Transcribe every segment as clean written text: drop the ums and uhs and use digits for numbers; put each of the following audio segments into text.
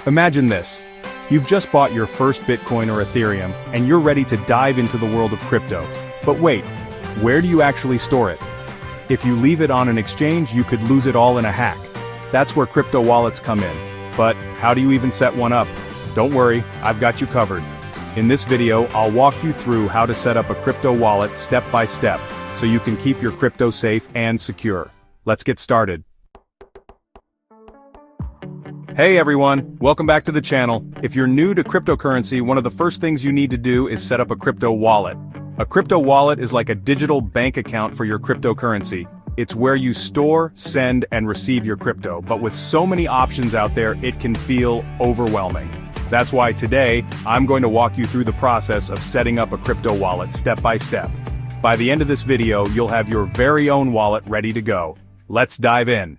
Imagine this. You've just bought your first Bitcoin or Ethereum, and you're ready to dive into the world of crypto. But wait, where do you actually store it? If you leave it on an exchange, you could lose it all in a hack. That's where crypto wallets come in. But how do you even set one up? Don't worry, I've got you covered. In this video, I'll walk you through how to set up a crypto wallet step by step, so you can keep your crypto safe and secure. Let's get started. Hey everyone, welcome back to the channel. If you're new to cryptocurrency, one of the first things you need to do is set up a crypto wallet. A crypto wallet is like a digital bank account for your cryptocurrency. It's where you store, send, and receive your crypto, but with so many options out there, it can feel overwhelming. That's why today, I'm going to walk you through the process of setting up a crypto wallet step by step. By the end of this video, you'll have your very own wallet ready to go. Let's dive in.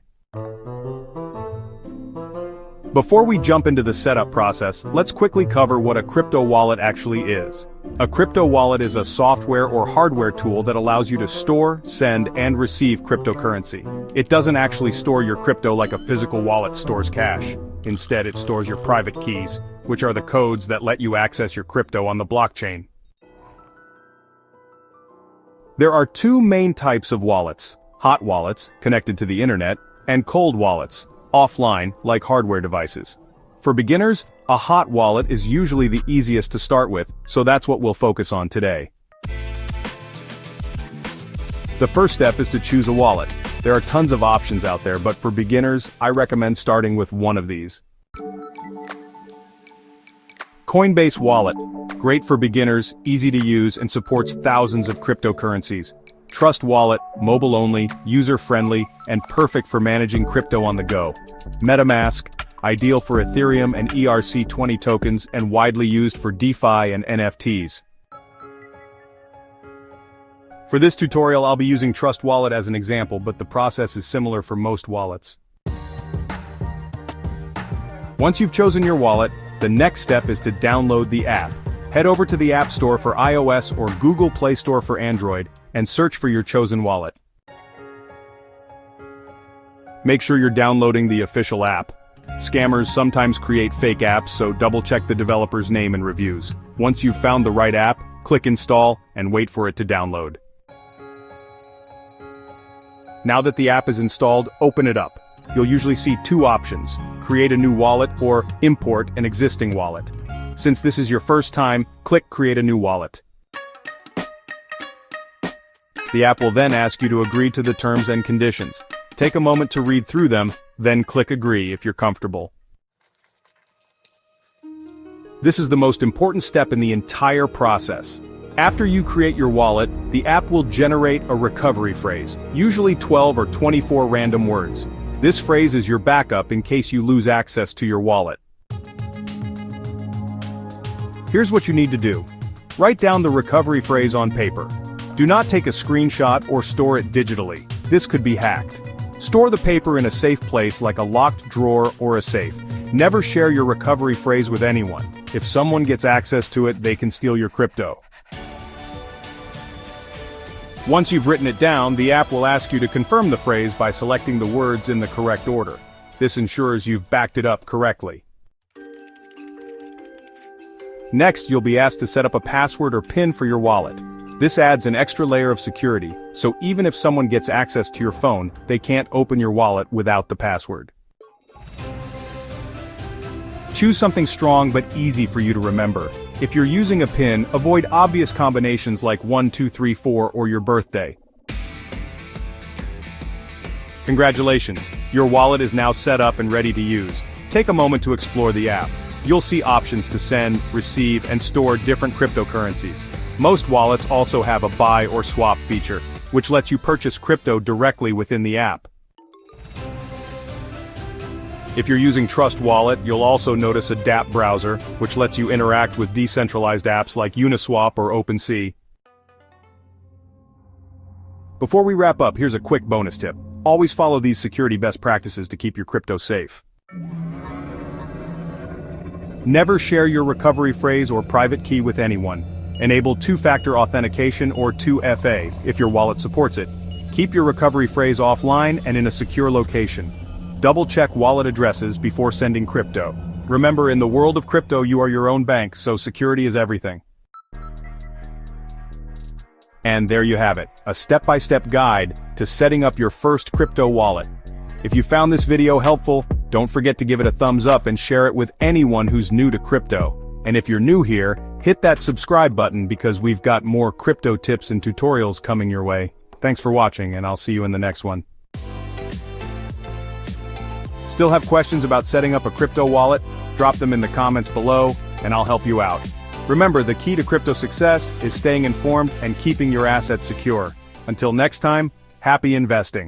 Before we jump into the setup process, let's quickly cover what a crypto wallet actually is. A crypto wallet is a software or hardware tool that allows you to store, send, and receive cryptocurrency. It doesn't actually store your crypto like a physical wallet stores cash. Instead, it stores your private keys, which are the codes that let you access your crypto on the blockchain. There are two main types of wallets: hot wallets, connected to the internet, and cold wallets, offline, like hardware devices. For beginners, a hot wallet is usually the easiest to start with, so that's what we'll focus on today. The first step is to choose a wallet. There are tons of options out there, but for beginners, I recommend starting with one of these. Coinbase Wallet. Great for beginners, easy to use, and supports thousands of cryptocurrencies. Trust Wallet, mobile only, user-friendly, and perfect for managing crypto on the go. MetaMask, ideal for Ethereum and ERC20 tokens and widely used for DeFi and NFTs. For this tutorial, I'll be using Trust Wallet as an example, but the process is similar for most wallets. Once you've chosen your wallet, the next step is to download the app. Head over to the App Store for iOS or Google Play Store for Android, and search for your chosen wallet. Make sure you're downloading the official app. Scammers sometimes create fake apps, so double-check the developer's name and reviews. Once you've found the right app, click Install, and wait for it to download. Now that the app is installed, open it up. You'll usually see two options: create a new wallet or import an existing wallet. Since this is your first time, click Create a new wallet. The app will then ask you to agree to the terms and conditions. Take a moment to read through them, then click Agree if you're comfortable. This is the most important step in the entire process. After you create your wallet, the app will generate a recovery phrase, usually 12 or 24 random words. This phrase is your backup in case you lose access to your wallet. Here's what you need to do. Write down the recovery phrase on paper. Do not take a screenshot or store it digitally. This could be hacked. Store the paper in a safe place like a locked drawer or a safe. Never share your recovery phrase with anyone. If someone gets access to it, they can steal your crypto. Once you've written it down, the app will ask you to confirm the phrase by selecting the words in the correct order. This ensures you've backed it up correctly. Next, you'll be asked to set up a password or PIN for your wallet. This adds an extra layer of security, so even if someone gets access to your phone, they can't open your wallet without the password. Choose something strong but easy for you to remember. If you're using a PIN, avoid obvious combinations like 1, 2, 3, 4 or your birthday. Congratulations, your wallet is now set up and ready to use. Take a moment to explore the app. You'll see options to send, receive, and store different cryptocurrencies. Most wallets also have a buy or swap feature, which lets you purchase crypto directly within the app. If you're using Trust Wallet, you'll also notice a dApp browser, which lets you interact with decentralized apps like Uniswap or OpenSea. Before we wrap up, here's a quick bonus tip. Always follow these security best practices to keep your crypto safe. Never share your recovery phrase or private key with anyone. Enable two-factor authentication or 2FA if your wallet supports it. Keep your recovery phrase offline and in a secure location. Double-check wallet addresses before sending crypto. Remember, in the world of crypto, you are your own bank, so security is everything. And there you have it, a step-by-step guide to setting up your first crypto wallet. If you found this video helpful, don't forget to give it a thumbs up and share it with anyone who's new to crypto. And if you're new here, hit that subscribe button because we've got more crypto tips and tutorials coming your way. Thanks for watching, and I'll see you in the next one. Still have questions about setting up a crypto wallet? Drop them in the comments below, and I'll help you out. Remember, the key to crypto success is staying informed and keeping your assets secure. Until next time, happy investing.